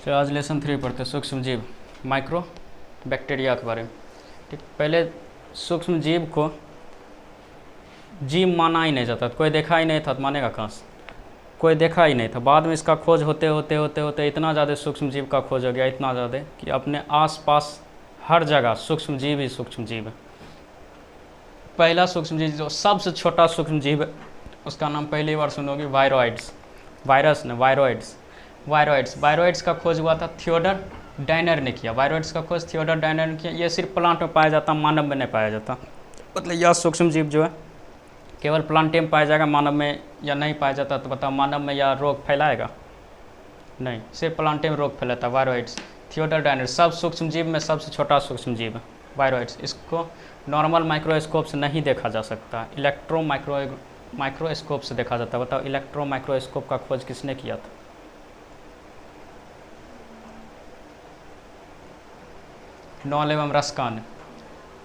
चलो आज लेसन 3 पढ़ते सूक्ष्म जीव माइक्रो बैक्टीरिया के बारे में। ठीक, पहले सूक्ष्म जीव को जीव माना ही नहीं जाता, कोई देखा ही नहीं था तो मानेगा कहाँ से, कोई देखा ही नहीं था। बाद में इसका खोज होते होते होते होते इतना ज़्यादा सूक्ष्म जीव का खोज हो गया, इतना ज़्यादा कि अपने आसपास हर जगह सूक्ष्म जीव ही सूक्ष्म जीव है। पहला सूक्ष्म जीव जो सबसे छोटा सूक्ष्म जीव है उसका नाम पहली बार सुनोगे वायरोइड्स, वायरस ने वायरोइड्स। वायरोइड्स का खोज हुआ था थियोडर डायनर ने किया। वायरोइड्स का खोज थियोडर डायनर ने किया। ये सिर्फ प्लांट में पाया जाता, मानव में नहीं पाया जाता। मतलब यह सूक्ष्म जीव जो है केवल प्लांटे में पाया जाएगा, मानव में या नहीं पाया जाता। तो बताओ मानव में या रोग फैलाएगा? नहीं, सिर्फ प्लांटे में रोग फैलाता है। वायरोइड्स थियोडर डायनर सब सूक्ष्म जीव में सबसे छोटा सूक्ष्म जीव है वायरोइड्स। इसको नॉर्मल माइक्रोस्कोप से नहीं देखा जा सकता, माइक्रोस्कोप से देखा जाता है। बताओ इलेक्ट्रो माइक्रोस्कोप का खोज किसने किया था? नॉल एवं रस्का ने।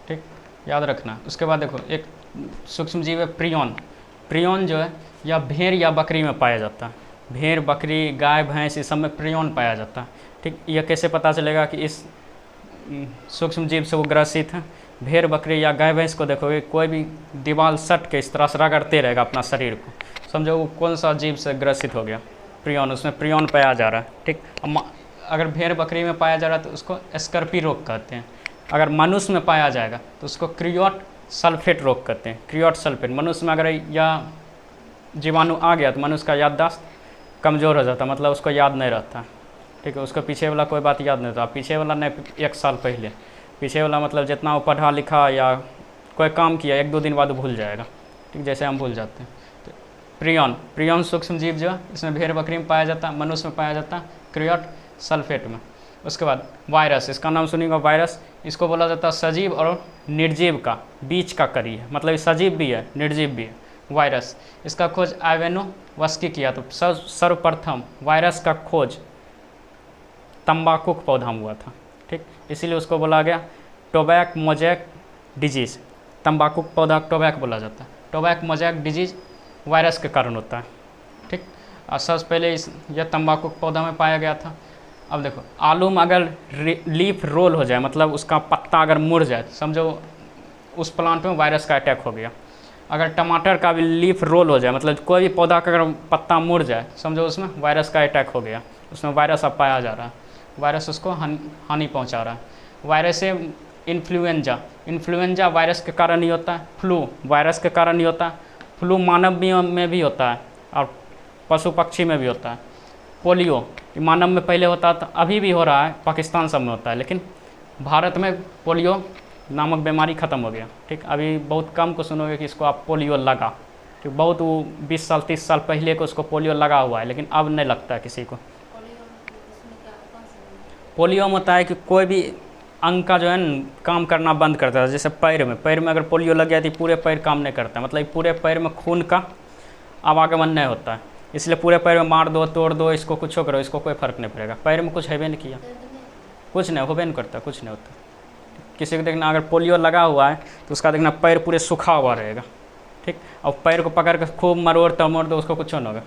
ठीक, याद रखना। उसके बाद देखो एक सूक्ष्म जीव है प्रियन। प्रियन जो है या भेड़ या बकरी में पाया जाता है। भेड़, बकरी, गाय, भैंस इस सब में प्रियन पाया जाता है। ठीक, यह कैसे पता चलेगा कि इस सूक्ष्म जीव से वो ग्रसित है? भेड़, बकरी या गाय, भैंस को देखोगे कोई भी दीवार सट के इस तरह से रगड़ते रहेगा अपना शरीर को, समझो वो कौन सा जीव से ग्रसित हो गया? प्रियन, उसमें प्रियन पाया जा रहा है। ठीक, अगर भेड़ बकरी में पाया जा रहा है तो उसको स्कर्पी रोग कहते हैं। अगर मनुष्य में पाया जाएगा तो उसको क्रियोट सल्फेट रोग कहते हैं। क्रियोट सल्फेट मनुष्य में अगर यह जीवाणु आ गया तो मनुष्य का याददाश्त कमज़ोर हो जाता, मतलब उसको याद नहीं रहता। ठीक है, उसको पीछे वाला कोई बात याद नहीं रहता। पीछे वाला नहीं, 1 साल पहले पीछे वाला मतलब जितना वो पढ़ा लिखा या कोई काम किया 1-2 दिन बाद भूल जाएगा। ठीक, जैसे हम भूल जाते हैं। तो प्रियन सूक्ष्म जीव जो इसमें भेड़ बकरी में पाया जाता, मनुष्य में पाया जाता क्रियोट सल्फेट में। उसके बाद वायरस, इसका नाम सुनिएगा वायरस। इसको बोला जाता है सजीव और निर्जीव का बीच का कड़ी है, मतलब सजीव भी है निर्जीव भी है वायरस। इसका खोज आइवेनोवस्की किया। तो सर्वप्रथम वायरस का खोज तंबाकू के पौधा में हुआ था। ठीक, इसीलिए उसको बोला गया टोबैक मोजैक डिजीज़। तंबाकू का पौधा टोबैक बोला जाता है। टोबैक मोजैक डिजीज़ वायरस के कारण होता है। ठीक, और सबसे पहले यह तंबाकू के पौधा में पाया गया था। अब देखो आलू में अगर लीफ रोल हो जाए, मतलब उसका पत्ता अगर मुड़ जाए, समझो उस प्लांट में वायरस का अटैक हो गया। अगर टमाटर का भी लीफ रोल हो जाए, मतलब कोई भी पौधा का अगर पत्ता मुड़ जाए, समझो उसमें वायरस का अटैक हो गया, उसमें वायरस अब पाया जा रहा है, वायरस उसको हानि पहुंचा रहा है। वायरस से इन्फ्लुएंजा वायरस के कारण ही होता है। फ्लू वायरस के कारण ही होता है। फ्लू मानव में भी होता है और पशु पक्षी में भी होता है। पोलियो मानव में पहले होता था, अभी भी हो रहा है, पाकिस्तान सब में होता है, लेकिन भारत में पोलियो नामक बीमारी ख़त्म हो गया। ठीक, अभी बहुत कम को सुनोगे कि इसको आप पोलियो लगा। ठीक, बहुत वो 20 साल 30 साल पहले को उसको पोलियो लगा हुआ है, लेकिन अब नहीं लगता है किसी को। पोलियो में होता है कि कोई भी अंग का जो है न काम करना बंद करता है। जैसे पैर में अगर पोलियो लग गया तो पूरे पैर काम नहीं करता, मतलब पूरे पैर में खून का आवागमन नहीं होता है। इसलिए पूरे पैर में मार दो, तोड़ दो, इसको कुछ करो, इसको कोई फ़र्क नहीं पड़ेगा। पैर में कुछ है नहीं किया, कुछ नहीं होबे नहीं करता, कुछ नहीं होता। किसी को देखना अगर पोलियो लगा हुआ है तो उसका देखना पैर पूरे सूखा हुआ रहेगा। ठीक, और पैर को पकड़ कर खूब मरोड़ तमोड़ दो, उसको कुछ नहीं होगा।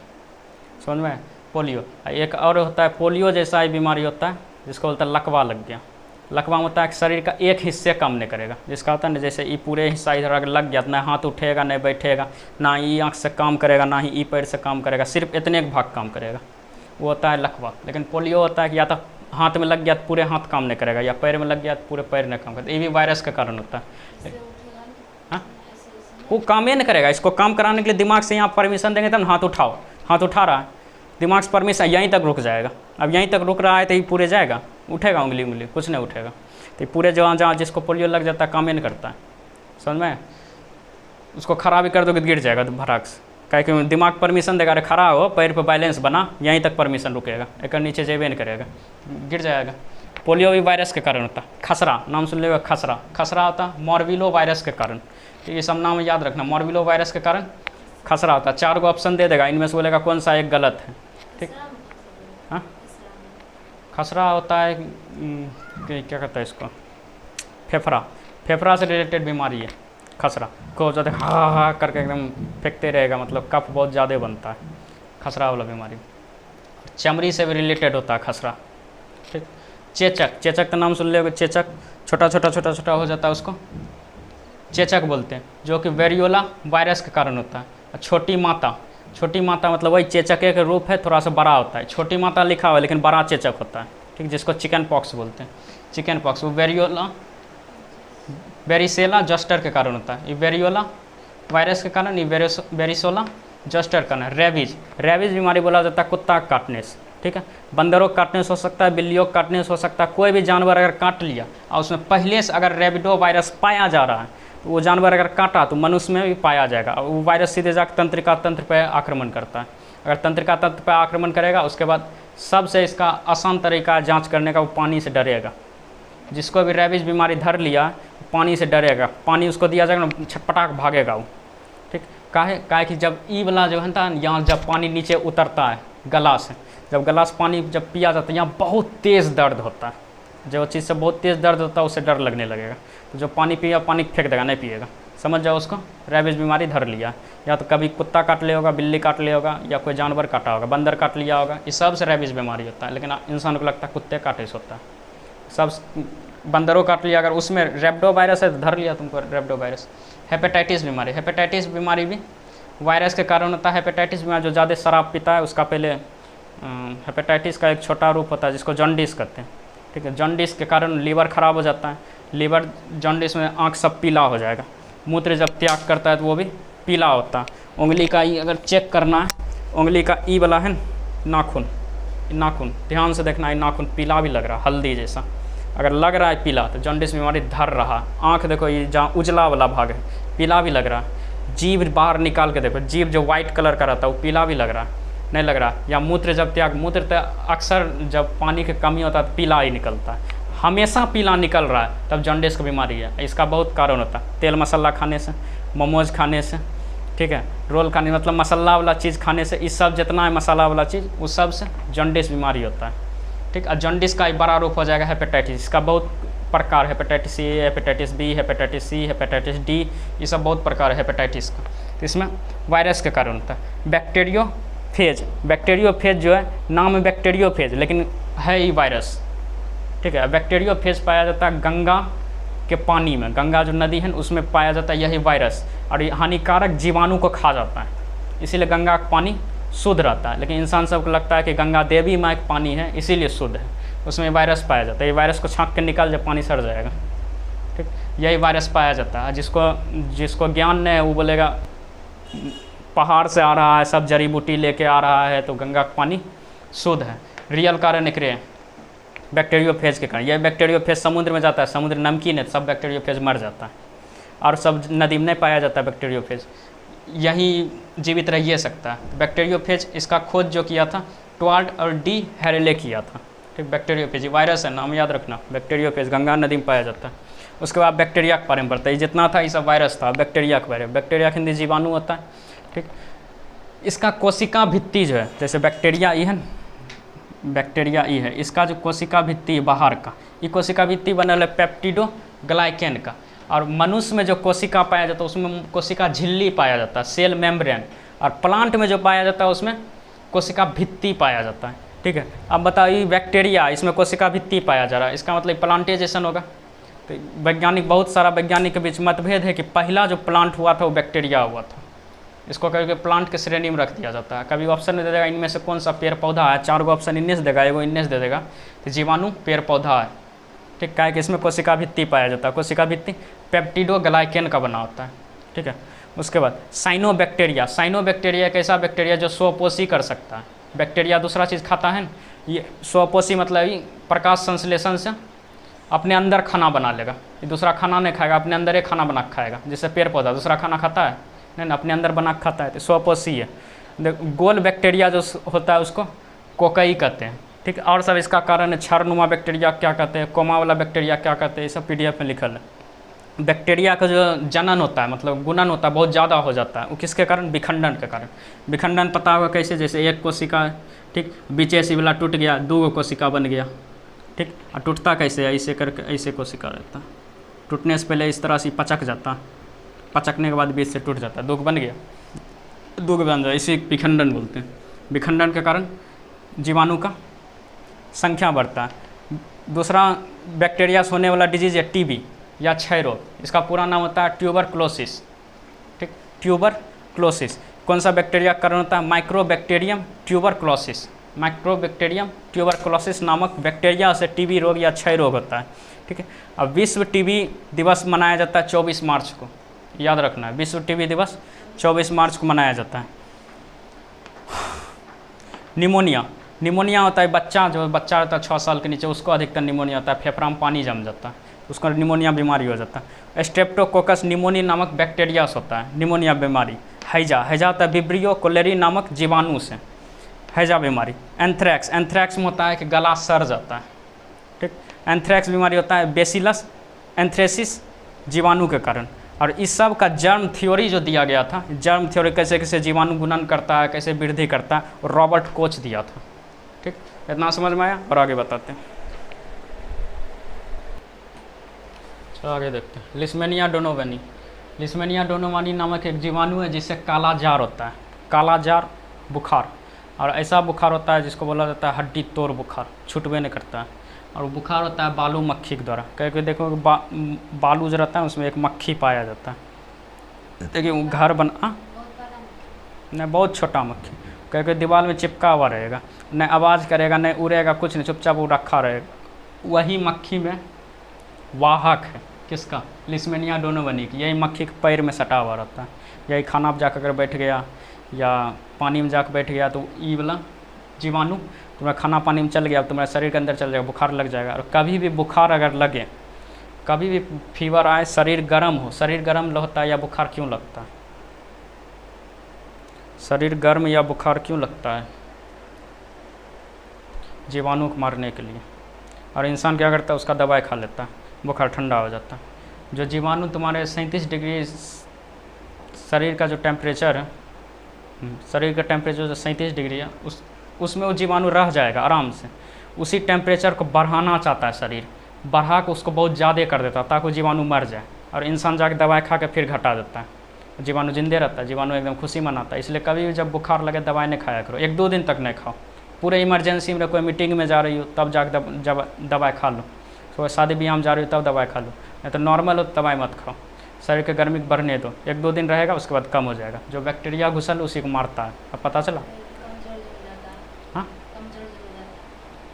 समझ में? पोलियो। एक और होता है पोलियो जैसा ही बीमारी होता है जिसको बोलता है लकवा लग गया। लकवा होता है कि शरीर का एक हिस्से काम नहीं करेगा, जिसका होता है ना जैसे ये पूरे हिस्सा इधर अगर लग गया तो ना हाथ उठेगा, नहीं बैठेगा, ना ही आँख से काम करेगा, ना ही पैर से काम करेगा, सिर्फ इतने एक भाग काम करेगा, वो होता है लकवा। लेकिन पोलियो होता है कि या तो हाथ में लग गया तो पूरे हाथ काम नहीं करेगा, या पैर में लग गया तो पूरे पैर नहीं काम करेगा। ये भी वायरस के कारण होता है। हाँ, वो काम ही नहीं करेगा। इसको काम कराने के लिए दिमाग से यहाँ परमिशन देंगे तब हाथ उठाओ, हाथ उठा रहा है, दिमाग से परमिशन यहीं तक रुक जाएगा। अब यहीं तक रुक रहा है तो ये पूरे जाएगा, उठेगा उंगली कुछ नहीं उठेगा। तो ये पूरे जहाँ जिसको पोलियो लग जाता है काम ही नहीं करता है। समझ में? उसको खड़ा भी कर दोगे गिर जाएगा तो भड़ाक से, क्या कि दिमाग परमिशन देगा, अरे खड़ा हो, पैर पे बैलेंस बना, यहीं तक परमिशन रुकेगा, एक नीचे जेबे नहीं करेगा, गिर जाएगा। पोलियो भी वायरस के कारण होता है। खसरा नाम सुन लेगा, खसरा होता है मॉर्बिलो वायरस के कारण। तो ये सब नाम याद रखना, मॉर्बिलो वायरस के कारण खसरा होता है। 4 ऑप्शन दे देगा, इनमें से बोलेगा कौन सा एक गलत है। ठीक, हाँ, खसरा होता है क्या कहता है इसको, फेफड़ा से रिलेटेड बीमारी है खसरा। को ज़्यादा हा करके एकदम फेंकते रहेगा, मतलब कफ बहुत ज़्यादा बनता है, खसरा वाला बीमारी। चमड़ी से भी रिलेटेड होता है खसरा। चेचक, चेचक का नाम सुन लिया, चेचक छोटा छोटा छोटा छोटा हो जाता है, उसको चेचक बोलते हैं, जो कि वेरियोला वायरस के कारण होता है। छोटी माता, छोटी माता मतलब वही चेचक के रूप है, थोड़ा सा बड़ा होता है, छोटी माता लिखा हुआ है लेकिन बड़ा चेचक होता है, ठीक, जिसको चिकन पॉक्स बोलते हैं। चिकन पॉक्स वो वेरियोला वेरिसेला जस्टर के कारण होता है। ये वेरियोला वायरस के कारण, ये वेरिसोला जस्टर का कारण। रेबीज, रेबीज बीमारी बोला जाता है कुत्ता काटने से, ठीक है, बंदरों को काटने से हो सकता है, बिल्लियों को काटने से हो सकता है, कोई भी जानवर अगर काट लिया और उसमें पहले से अगर रेबिडो वायरस पाया जा रहा है तो वो जानवर अगर काटा तो मनुष्य में भी पाया जाएगा, और वो वायरस सीधे जाकर तंत्रिका तंत्र पर आक्रमण करता है। अगर तंत्रिका तंत्र पर आक्रमण करेगा उसके बाद सबसे इसका आसान तरीका जाँच करने का, वो पानी से डरेगा। जिसको भी रेबीज बीमारी धर लिया पानी से डरेगा, पानी उसको दिया जाएगा ना, छटपटाक भागेगा वो, ठीक। काहे कि जब ई वाला जो है ना, यहाँ जब पानी नीचे उतरता है गला से, जब गला से पानी जब पिया जाता है, यहाँ बहुत तेज़ दर्द होता है। जो चीज़ से बहुत तेज़ दर्द होता है उससे डर लगने लगेगा, तो जो पानी पिया पानी फेंक देगा, नहीं पिएगा, समझ जाओ उसको रेबीज बीमारी धर लिया। या तो कभी कुत्ता काट लिया होगा, बिल्ली काट लिया होगा, या कोई जानवर काटा होगा, बंदर काट लिया होगा, इस सब से रेबीज बीमारी होता है। लेकिन इंसान को लगता है कुत्ते काटे से होता है, सब बंदरों काट लिया, अगर उसमें रेब्डो वायरस है तो धर लिया तुमको रेब्डो वायरस। हेपेटाइटिस बीमारी, हेपेटाइटिस बीमारी भी वायरस के कारण होता है। हेपेटाइटिस बीमारी जो ज़्यादा शराब पीता है उसका पहले हेपेटाइटिस का एक छोटा रूप होता है जिसको जॉन्डिस कहते हैं, ठीक है। जॉन्डिस के कारण लीवर ख़राब हो जाता है, लीवर जॉन्डिस में आँख सब पीला हो जाएगा। मूत्र जब त्याग करता है तो वो भी पीला होता है। उंगली का ई अगर चेक करना है, उंगली का ई वाला है नाखून, नाखून ध्यान से देखना है, नाखून पीला भी लग रहा है हल्दी जैसा, अगर लग रहा है पीला तो जॉन्डिस बीमारी धर रहा। आँख देखो ये जहाँ उजला वाला भाग है पीला भी लग रहा है। जीभ बाहर निकाल के देखो, जीभ जो वाइट कलर का रहता है वो पीला भी लग रहा है, नहीं लग रहा। या मूत्र जब त्याग, मूत्र अक्सर जब पानी की कमी होता है तो पीला ही निकलता है, हमेशा पीला निकल रहा है, तब जॉन्डिस की बीमारी है। इसका बहुत कारण होता है, तेल मसाला खाने से, मोमोज खाने से, ठीक है, रोल खाने मतलब मसाला वाला चीज़ खाने से, इस सब जितना है मसाला वाला चीज़ उस सब से जॉन्डिस बीमारी होता है, ठीक। और जॉन्डिस का एक बड़ा रूप हो जाएगा हेपेटाइटिस। इसका बहुत प्रकार, hepatitis A, hepatitis B, hepatitis C, hepatitis D, ये सब बहुत प्रकार है हेपेटाइटिस का। तो इसमें वायरस के कारण होता है। बैक्टीरियोफेज, बैक्टीरियोफेज जो है नाम है बैक्टीरियोफेज लेकिन है ही वायरस, ठीक है। बैक्टीरियोफेज पाया जाता है गंगा के पानी में, गंगा जो नदी है उसमें पाया जाता है यही वायरस, और ये हानिकारक जीवाणु को खा जाता है, इसीलिए गंगा का पानी शुद्ध रहता है। लेकिन इंसान सबको लगता है कि गंगा देवी माँ का पानी है इसीलिए शुद्ध है, उसमें वायरस पाया जाता है। ये वायरस को छाँक के निकाल जब पानी सड़ जाएगा, ठीक, यही वायरस पाया जाता है। जिसको ज्ञान नहीं है वो बोलेगा पहाड़ से आ रहा है, सब जड़ी बूटी लेके आ रहा है तो गंगा का पानी शुद्ध है। रियल कारण एक बैक्टीरियोफेज के कारण। यह बैक्टीरियोफेज समुद्र में जाता है, समुद्र नमकीन है, सब बैक्टीरियोफेज मर जाता है, और सब नदी में नहीं पाया जाता है बैक्टीरियोफेज, यही जीवित रह सकता है। बैक्टीरियोफेज इसका खोज जो किया था ट्वार्ड और डी हैरेले किया था, ठीक। बैक्टीरियोफेज वायरस है, नाम याद रखना, बैक्टीरियोफेज गंगा नदी में पाया जाता है। उसके बाद बैक्टीरिया के बारे में पढ़ता है, जितना था ये सब वायरस था। बैक्टीरिया के बारे में, बैक्टीरिया हिंदी जीवाणु होता है, ठीक। इसका कोशिका भित्ति जो है, जैसे बैक्टीरिया ई है, बैक्टीरिया ई है, इसका जो कोशिका भित्ति बाहर का, ये कोशिका भित्ति बनल है पेप्टिडो ग्लाइकेन का। और मनुष्य में जो कोशिका पाया जाता है उसमें कोशिका झिल्ली पाया जाता है, सेल मेम्ब्रेन। और प्लांट में जो पाया जाता है उसमें कोशिका भित्ति पाया जाता है, ठीक है। अब बताइए बैक्टीरिया, इसमें कोशिका भित्ति पाया जा रहा है, इसका मतलब प्लांटेजेशन होगा। तो वैज्ञानिक, बहुत सारा वैज्ञानिक के बीच मतभेद है कि पहला जो प्लांट हुआ था वो बैक्टीरिया हुआ था। इसको कभी प्लांट के श्रेणी में रख दिया जाता है। कभी ऑप्शन में दे देगा इनमें से कौन सा पेड़ पौधा है, 4 गो ऑप्शन इनमें से देगा, एगो इनमें से दे देगा, तो जीवाणु पेड़ पौधा है, ठीक। क्या है कि इसमें कोशिका भित्ति पाया जाता है। कोशिका भित्ति पेप्टिडो ग्लाइकेन का बना होता है, ठीक है। उसके बाद साइनोबैक्टीरिया, साइनोबैक्टीरिया एक ऐसा बैक्टीरिया जो स्वपोषी कर सकता है। बैक्टीरिया दूसरा चीज़ खाता है, ये स्वपोषी मतलब ये प्रकाश संश्लेषण से अपने अंदर खाना बना लेगा, ये दूसरा खाना नहीं खाएगा, अपने अंदर एक खाना बना के खाएगा। जैसे पेड़ पौधा दूसरा खाना खाता है नहीं, अपने अंदर बना के खाता है, तो स्वपोषी है। गोल बैक्टीरिया जो होता है उसको कोकई कहते हैं, ठीक। और सब इसका कारण है, क्षारनुमा बैक्टीरिया क्या कहते हैं, कोमा वाला बैक्टीरिया क्या कहते हैं, ये सब PDF में लिखल है। बैक्टीरिया का जो जनन होता है मतलब गुणन होता है बहुत ज़्यादा हो जाता है, वो किसके कारण, विखंडन के कारण। विखंडन पता होगा कैसे, जैसे एक कोशिका है, ठीक, बीचे से वाला टूट गया, 2 कोशिका बन गया, ठीक। और टूटता कैसे है, ऐसे करके ऐसे कोशिका रहता है, टूटने से पहले इस तरह से पचक जाता है, पचकने के बाद बीच से टूट जाता है, 2 बन गया, 2 बन जाए, इसे विखंडन बोलते हैं। विखंडन के कारण जीवाणु का संख्या बढ़ता है। दूसरा बैक्टीरिया से होने वाला डिजीज़ है टीबी या क्षय रोग। इसका पूरा नाम होता है ट्यूबरक्लोसिस। ठीक, ट्यूबरक्लोसिस कौन सा बैक्टीरिया का कारण होता है? Mycobacterium tuberculosis. माइक्रोबैक्टीरियम ट्यूबरक्लोसिस नामक बैक्टीरिया से टीबी रोग या क्षय रोग होता है। ठीक है। अब विश्व टीबी दिवस मनाया जाता है 24 मार्च को, याद रखना है, विश्व टीबी दिवस 24 मार्च को मनाया जाता है। निमोनिया, निमोनिया होता है बच्चा, जो बच्चा होता है 6 साल के नीचे, उसको अधिकतर निमोनिया होता है, फेफड़ा में पानी जम जाता है, उसको निमोनिया बीमारी हो जाता है। स्ट्रेप्टोकोकस निमोनी नामक बैक्टीरिया से होता है निमोनिया बीमारी। हैजा, हैजा होता है विब्रियो कोलेरी नामक जीवाणु से हैजा बीमारी। एंथ्रैक्स, एंथ्रैक्स में होता है कि गला सड़ जाता है। ठीक, एंथ्रैक्स बीमारी होता है बेसिलस एंथ्रेसिस जीवाणु के कारण। और इस सब का जर्म थ्योरी जो दिया गया था, जर्म थ्योरी कैसे कैसे जीवाणु गुणन करता है, कैसे वृद्धि करता है, और रॉबर्ट कोच दिया था। ठीक, इतना समझ में आया? और आगे बताते हैं। चलो आगे देखते हैं। लिस्मेनिया डोनोवानी, लिस्मेनिया डोनोवानी नामक एक जीवाणु है जिससे काला जार होता है, काला जार बुखार। और ऐसा बुखार होता है जिसको बोला जाता है हड्डी तोड़ बुखार, छूटबे नहीं करता है। और बुखार होता है बालू मक्खी के द्वारा। क्योंकि देखो बालू जो रहता है उसमें एक मक्खी पाया जाता है। देखिए वो घर बना नहीं, बहुत छोटा मक्खी, क्योंकि दीवार में चिपका हुआ रहेगा, न आवाज़ करेगा, न उड़ेगा, कुछ नहीं, चुपचाप वो रखा रहेगा। वही मक्खी में वाहक है किसका? लिस्मेनिया डोनोवानी की। यही मक्खी के पैर में सटा हुआ रहता है। यही खाना पर जाकर बैठ गया या पानी में जाकर बैठ गया तो ई वाला जीवाणु तुम्हारा खाना पानी में चल गया, अब तुम्हारे शरीर के अंदर चल जाएगा, बुखार लग जाएगा। और कभी भी बुखार अगर लगे, कभी भी फीवर आए, शरीर गर्म हो, शरीर गर्म होता है या बुखार क्यों लगता है? शरीर गर्म या बुखार क्यों लगता है? जीवाणु को मारने के लिए। और इंसान क्या करता है? उसका दवाई खा लेता है, बुखार ठंडा हो जाता है। जो जीवाणु तुम्हारे 37 डिग्री शरीर का जो टेम्परेचर है, शरीर का टेम्परेचर जो 37 डिग्री है, उसमें वो जीवाणु रह जाएगा आराम से। उसी टेम्परेचर को बढ़ाना चाहता है शरीर, बढ़ा के उसको बहुत ज़्यादा कर देता है ताकि वो जीवाणु मर जाए। और इंसान जाके दवाई खा के फिर घटा देता है, जीवाणु जिंदे रहता है, जीवाणु एकदम खुशी मनाता है। इसलिए कभी भी जब बुखार लगे दवाई नहीं खाया करो, 1-2 दिन तक नहीं खाओ। पूरे इमरजेंसी में कोई मीटिंग में जा रही हो तब जाके जब दवाई खा लो, कोई शादी ब्याह में जा रही हो तब दवाई खा लो, नहीं तो नॉर्मल हो तो दवाई मत खाओ। शरीर के गर्मी को बढ़ने दो, 1-2 दिन रहेगा, उसके बाद कम हो जाएगा। जो बैक्टीरिया घुसल उसी को मारता है। अब पता चला? हाँ,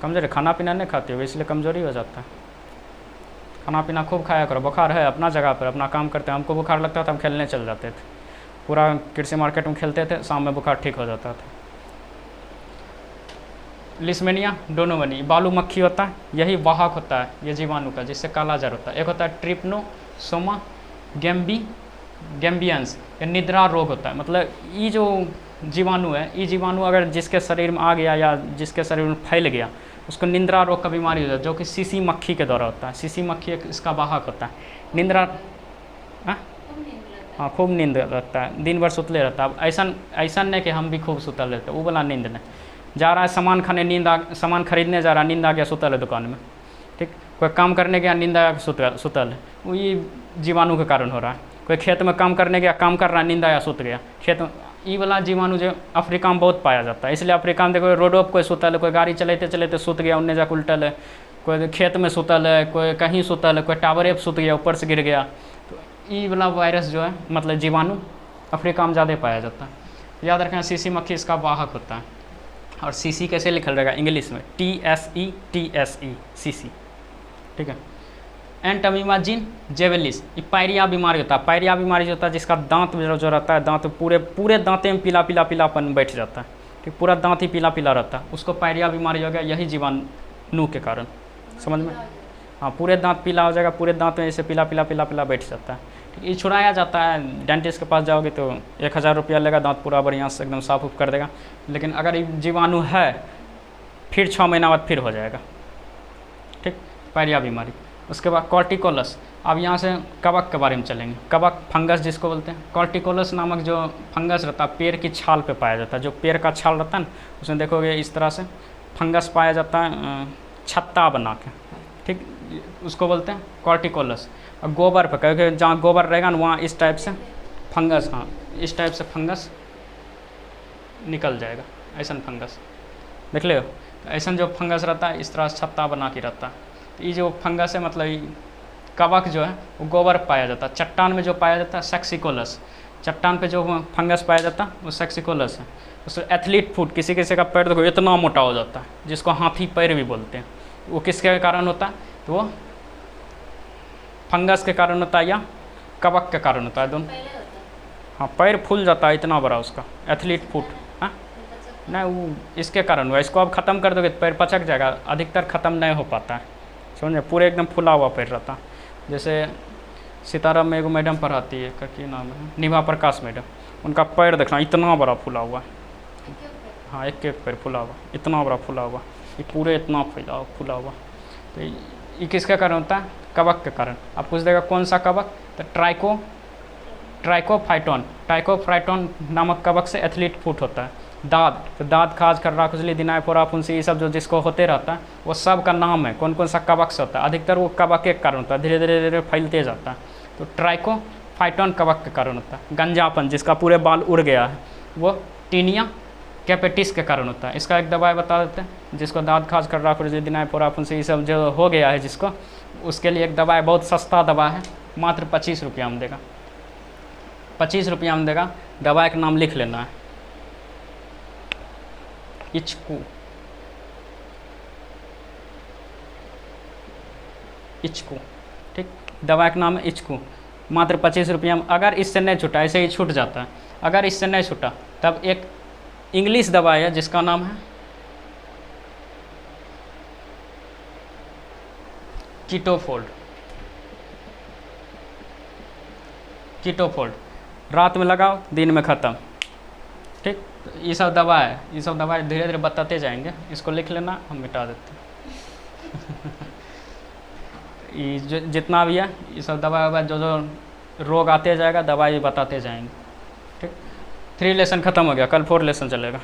कमजोरी, खाना पीना नहीं खाते हो इसलिए कमजोरी हो जाता है। खाना पीना खूब खाया करो। बुखार है अपना जगह पर, अपना काम करते हैं। हमको बुखार लगता था हम खेलने चल जाते थे, पूरा कृषि मार्केट में खेलते थे, शाम में बुखार ठीक हो जाता था। लिस्मेनिया डोनोवानी बालू मक्खी होता है, यही वाहक होता है ये जीवाणु का, जिससे काला जार होता है। एक होता है ट्रिप्नोसोमा गैम्बियंस, ये निद्रा रोग होता है। मतलब ये जो जीवाणु है, ये जीवाणु अगर जिसके शरीर में आ गया या जिसके शरीर में फैल गया, उसको निद्रा रोग का बीमारी होता है, जो कि सीसी मक्खी के द्वारा होता है। सीसी मक्खी एक इसका वाहक होता है। निद्रा, हाँ, खूब नींद रहता है, दिन भर सुतले रहता है। अब ऐसा नहीं कि हम भी खूब सुतल रहते, वो वाला नींद नहीं। जा रहा है सामान खाने, सामान खरीदने जा रहा है, नींद आ गया, सुतल है दुकान में। ठीक, कोई काम करने गया, नींद आया, सुतल है, वो ये जीवाणु के कारण हो रहा है। कोई खेत में काम करने गया, काम कर रहा है, नींद आया, सुत गया खेत में। ये वाला जीवाणु जो अफ्रीका में बहुत पाया जाता है, इसलिए अफ्रीका में देखो रोडों पर कोई सुतल है, कोई गाड़ी चलाते चलाते सुत गया, उन्हें जाकर उल्टल है, कोई खेत में सुतल है, कोई कहीं सुतल है, कोई टावरे पर सुत गया, ऊपर से गिर गया। तो ये वाला वायरस जो है, मतलब जीवाणु अफ्रीका में ज़्यादा पाया जाता है। याद रखें, सीसी मक्खी इसका वाहक होता है। और सीसी कैसे लिखल रहेगा इंग्लिश में? TSE CC. ठीक है। एंटमीमाजिन जेवेलिस, ये पायरिया बीमारी होता है। पायरिया बीमारी जो होता है जिसका दांत जो रहता है, दांत पूरे दांते में पीलापन बैठ जाता है। ठीक, पूरा दांत ही पीला रहता है, उसको पायरिया बीमारी हो गया, यही जीवाणु के कारण। समझ में? हाँ, पूरे दांत पीला हो जाएगा, पूरे दांत में ऐसे पीला बैठ जाता है। ठीक, ये छुड़ाया जाता है। डेंटिस्ट के पास जाओगे तो 1000 रुपया लेगा, दांत पूरा बढ़िया से एकदम साफ कर देगा। लेकिन अगर ये जीवाणु है फिर 6 महीना बाद फिर हो जाएगा। ठीक, पायरिया बीमारी। उसके बाद कॉर्टिकोलस। अब यहाँ से कवक के बारे में चलेंगे। कवक फंगस जिसको बोलते हैं। कॉर्टिकोलस नामक जो फंगस रहता है पेड़ की छाल पे पाया जाता है। जो पेड़ का छाल रहता है ना, उसमें देखोगे इस तरह से फंगस पाया जाता है, छत्ता बना के। ठीक, उसको बोलते हैं कॉर्टिकोलस। और गोबर पर, क्योंकि जहाँ गोबर रहेगा ना वहाँ इस टाइप से फंगस, हाँ इस टाइप से फंगस निकल जाएगा। ऐसा फंगस देख ले, ऐसा जो फंगस रहता है इस तरह से छत्ता बना के रहता है। तो ये जो फंगस है मतलब कवक जो है वो गोबर पाया जाता है। चट्टान में जो पाया जाता है सेक्सिकोलस, चट्टान पे जो फंगस पाया जाता है वो सेक्सिकोलस है। उस एथलीट फुट, किसी किसी का पैर देखो इतना मोटा हो जाता है जिसको हाथी पैर भी बोलते हैं, वो किसके कारण होता है? तो वो फंगस के कारण होता है या कवक के कारण होता है, दोनों। हाँ, पैर फूल जाता है इतना बड़ा उसका, एथलीट फुट। हाँ नहीं, वो इसके कारण हुआ। इसको अब ख़त्म कर दोगे तो पैर पचक जाएगा, अधिकतर ख़त्म नहीं हो पाता है, समझे, पूरे एकदम फूला हुआ पैर रहता। जैसे सितारा में एगो मैडम पढ़ाती है, का क्या नाम है, निभा प्रकाश मैडम, उनका पैर देखना इतना बड़ा फूला हुआ है। हाँ, एक एक पैर फूला हुआ, इतना बड़ा फूला हुआ, ये पूरे इतना फूला हुआ। तो ये किसके कारण होता है? कवक के कारण। आप पूछ देगा कौन सा कवक, तो ट्राइकोफाइटोन नामक कवक से एथलीट फुट होता है। दाद, तो दाद, खाज, खर्रा, खुजली, दिनाय, फोरा, फुंसी, ये सब जो जिसको होते रहता है वो सब का नाम है कौन कौन सा कवक से होता है। अधिकतर वो कवक के कारण होता है, धीरे धीरे धीरे फैलते जाता है। तो ट्राइकोफाइटोन कवक के कारण होता है। गंजापन, जिसका पूरे बाल उड़ गया है, वो टीनिया कैपेटिस के कारण होता है। इसका एक दवाई बता देते हैं, जिसको दाद, खाज, खर्रा, खुजली, दिनाय, फोरा, फुंसी ये सब जो हो गया है जिसको, उसके लिए एक दवाई, बहुत सस्ता दवा है, मात्र 25 रुपया में देगा, 25 रुपया में देगा। दवाई का नाम लिख लेना है, इचकू, ठीक, दवाई का नाम है इचकू, मात्र 25 रुपया में। अगर इससे नहीं छूटा, ऐसे ही छूट जाता है, अगर इससे नहीं छूटा तब एक इंग्लिश दवाई है जिसका नाम है कीटोफोल्ड, रात में लगाओ, दिन में ख़त्म, ठीक। ये सब दवा है, ये सब दवाई धीरे धीरे बताते जाएंगे, इसको लिख लेना, हम मिटा देते हैं। ये जो जितना भी है ये सब दवा जो जो रोग आते जाएगा, दवाई बताते जाएंगे, ठीक। 3 लेसन ख़त्म हो गया, कल 4 लेसन चलेगा।